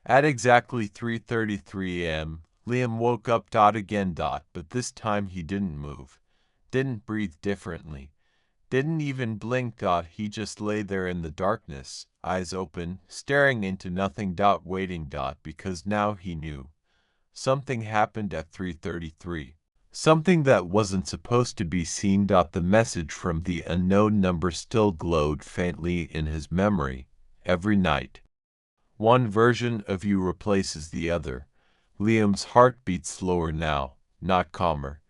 At exactly 3:33 a.m., Liam woke up. Again. But this time he didn't move, didn't breathe differently, didn't even blink. He just lay there in the darkness, eyes open, staring into nothing. Waiting. Because now he knew. Something happened at 3:33. Something that wasn't supposed to be seen. The message from the unknown number still glowed faintly in his memory. Every night, one version of you replaces the other. Liam's heart beat slower now, not calmer,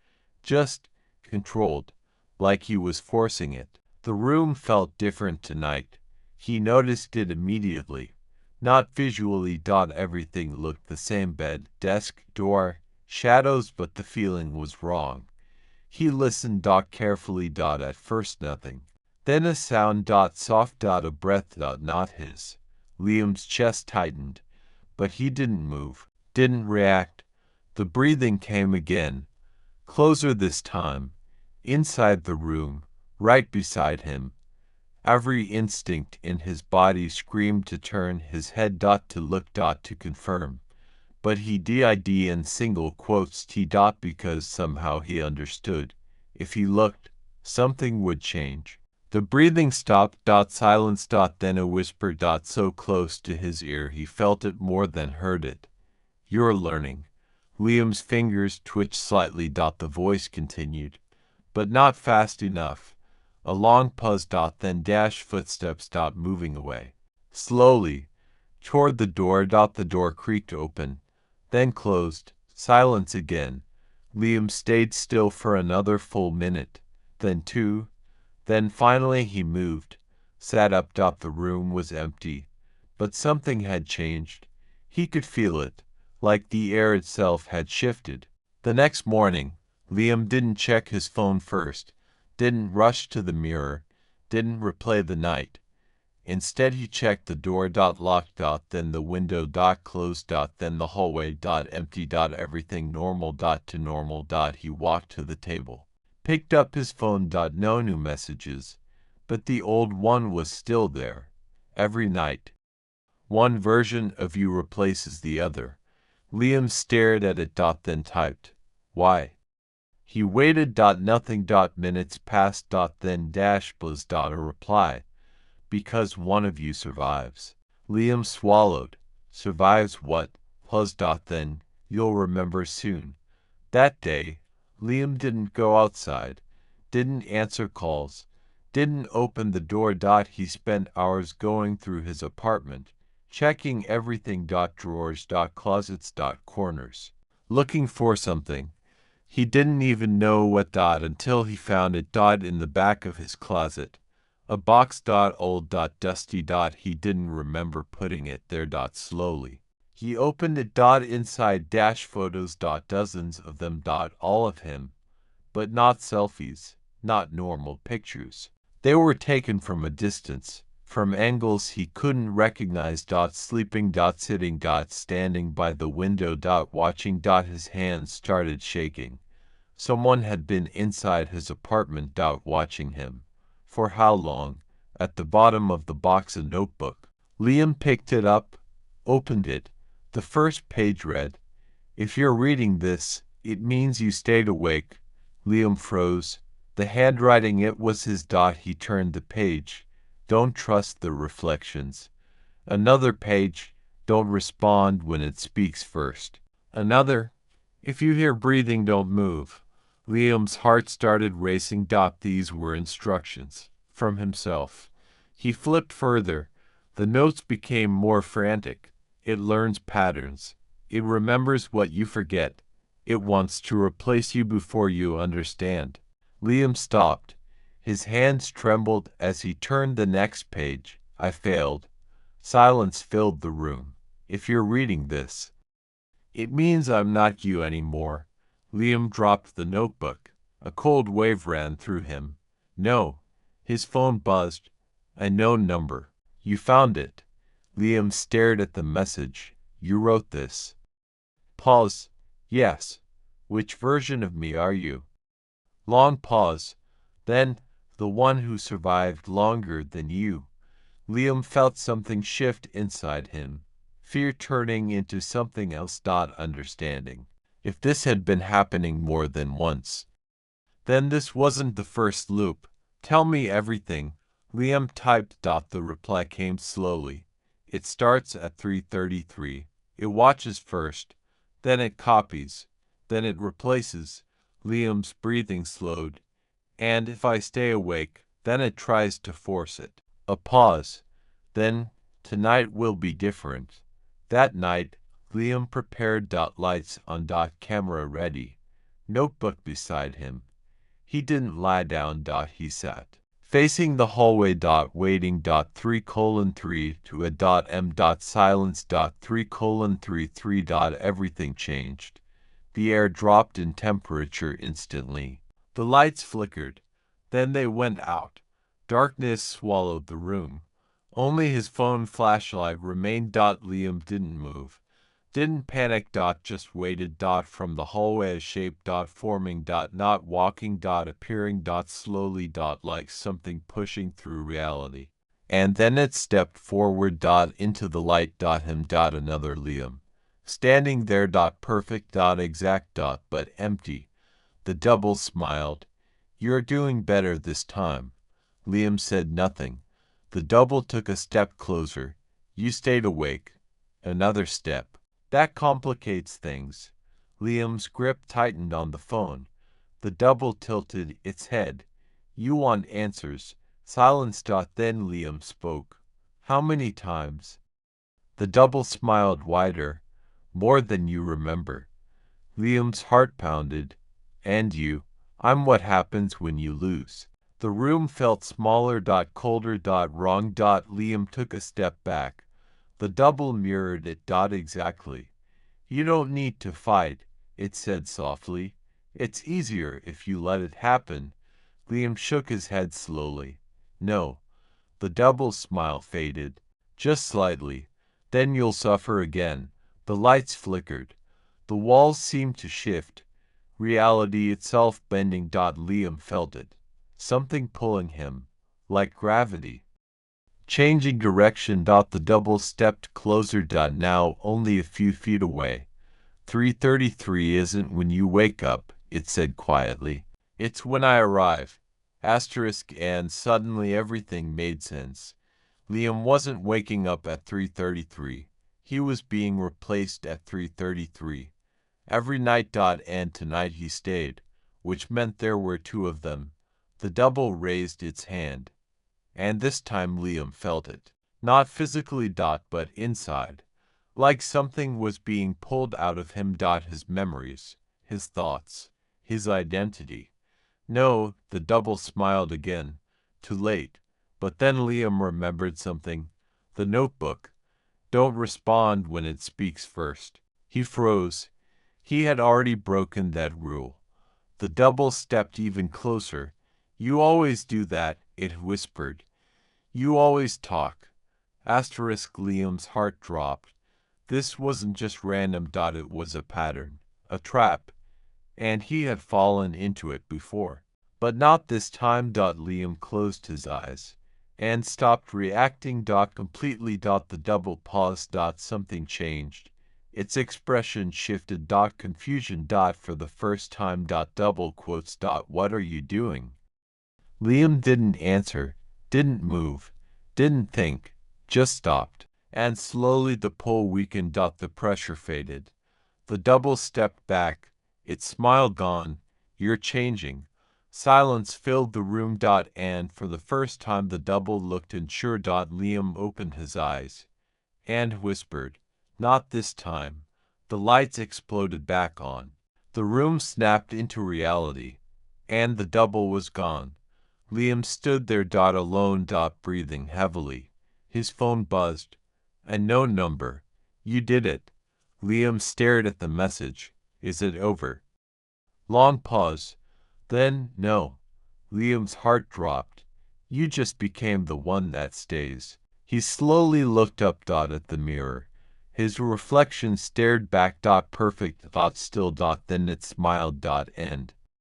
just controlled, like he was forcing it. The room felt different tonight. He noticed it immediately. Not visually. Everything looked the same: bed, desk, door, shadows, but the feeling was wrong. He listened. Carefully. At first nothing. Then a sound. Soft. A breath. Not his. Liam's chest tightened, but he didn't move, didn't react. The breathing came again, closer this time, inside the room, right beside him. Every instinct in his body screamed to turn his head. To look. To confirm. But he did in single quotes t. Because somehow he understood. If he looked, something would change. The breathing stopped. Silence. Then a whisper. So close to his ear he felt it more than heard it. You're learning. Liam's fingers twitched slightly. The voice continued, but not fast enough. A long pause. Then footsteps. Moving away. Slowly. Toward the door. The door creaked open, then closed. Silence again. Liam stayed still for another full minute, then two. Then finally he moved, sat up. The room was empty, but something had changed. He could feel it, like the air itself had shifted. The next morning, Liam didn't check his phone first, didn't rush to the mirror, didn't replay the night. Instead he checked the door. Locked. Then the window. Closed. Then the hallway. Empty. Everything normal. To normal. He walked to the table, picked up his phone. No new messages, but the old one was still there. Every night, one version of you replaces the other. Liam stared at it. Then typed, "Why?" He waited. Nothing. Minutes passed. Then was. A reply. "Because one of you survives." Liam swallowed. Survives what? Plus. Then, you'll remember soon. That day, Liam didn't go outside, didn't answer calls, didn't open the door. He spent hours going through his apartment, checking everything. Drawers. Closets. Corners. Looking for something. He didn't even know what. Until he found it. In the back of his closet. A box. Old. Dusty. He didn't remember putting it there. Slowly. He opened it. Inside. Photos. Dozens of them. All of him. But not selfies, not normal pictures. They were taken from a distance, from angles he couldn't recognize. Sleeping. Sitting. Standing by the window. Watching. His hands started shaking. Someone had been inside his apartment. Watching him. For how long? At the bottom of the box a notebook. Liam picked it up, opened it. The first page read, "If you're reading this, it means you stayed awake." Liam froze. The handwriting, it was his. He turned the page. "Don't trust the reflections." Another page. "Don't respond when it speaks first." Another. "If you hear breathing, don't move." Liam's heart started racing. These were instructions from himself. He flipped further. The notes became more frantic. It learns patterns. It remembers what you forget. It wants to replace you before you understand. Liam stopped. His hands trembled as he turned the next page. "I failed." Silence filled the room. "If you're reading this, it means I'm not you anymore." Liam dropped the notebook. A cold wave ran through him. "No." His phone buzzed. "A known number." "You found it." Liam stared at the message. "You wrote this." Pause. "Yes." "Which version of me are you?" Long pause. Then, "The one who survived longer than you." Liam felt something shift inside him. fear turning into something else. Understanding. If this had been happening more than once, then this wasn't the first loop. Tell me everything, Liam typed. The reply came slowly. It starts at 3:33. It watches first, then it copies, then it replaces. Liam's breathing slowed. And if I stay awake, then it tries to force it. A pause. Then, tonight will be different. That night, Liam prepared. Lights on. Camera ready. Notebook beside him. He didn't lie down. He sat, facing the hallway. Waiting. 3:3 to a m. Silence. 3:33. Everything changed. The air dropped in temperature instantly. The lights flickered. Then they went out. Darkness swallowed the room. Only his phone flashlight remained. Liam didn't move. Didn't panic. Just waited. From the hallway a shape. Forming. Not walking. Appearing. Slowly. Like something pushing through reality. And then it stepped forward. Into the light. Him. Another Liam. Standing there. Perfect. Exact. But empty. The double smiled. You're doing better this time. Liam said nothing. The double took a step closer. You stayed awake. Another step. That complicates things. Liam's grip tightened on the phone. The double tilted its head. You want answers. Silence. Then Liam spoke. How many times? The double smiled wider. More than you remember. Liam's heart pounded. And you? I'm what happens when you lose. The room felt smaller. Colder. Wrong. Liam took a step back. The double mirrored it. Exactly. You don't need to fight, it said softly. It's easier if you let it happen. Liam shook his head slowly. No. The double's smile faded. Just slightly. Then you'll suffer again. The lights flickered. The walls seemed to shift. Reality itself bending. Liam felt it. Something pulling him. Like gravity. Changing direction. The double stepped closer. Now only a few feet away. 3:33 isn't when you wake up, it said quietly. It's when I arrive. Asterisk. And suddenly everything made sense. Liam wasn't waking up at 3:33. He was being replaced at 3:33. Every night. And tonight he stayed, which meant there were two of them. The double raised its hand. And this time Liam felt it. Not physically. But inside. Like something was being pulled out of him. His memories, his thoughts, his identity. No, the double smiled again. Too late. But then Liam remembered something. The notebook. Don't respond when it speaks first. He froze. He had already broken that rule. The double stepped even closer. You always do that, it whispered. You always talk. Asterisk. Liam's heart dropped. This wasn't just random. It was a pattern. A trap. And he had fallen into it before. But not this time. Liam closed his eyes. And stopped reacting. Completely. The double paused. Something changed. Its expression shifted. Confusion. For the first time. Double quotes. What are you doing? Liam didn't answer. Didn't move. Didn't think. Just stopped. And slowly the pull weakened. The pressure faded. The double stepped back. Its smile gone. You're changing. Silence filled the room. And for the first time the double looked unsure. Liam opened his eyes. And whispered. Not this time. The lights exploded back on. The room snapped into reality. And the double was gone. Liam stood there. Alone. Breathing heavily. His phone buzzed. And no number. You did it. Liam stared at the message. Is it over? Long pause. Then, no. Liam's heart dropped. You just became the one that stays. He slowly looked up. At the mirror. His reflection stared back. Perfect. Still. Then it smiled. End.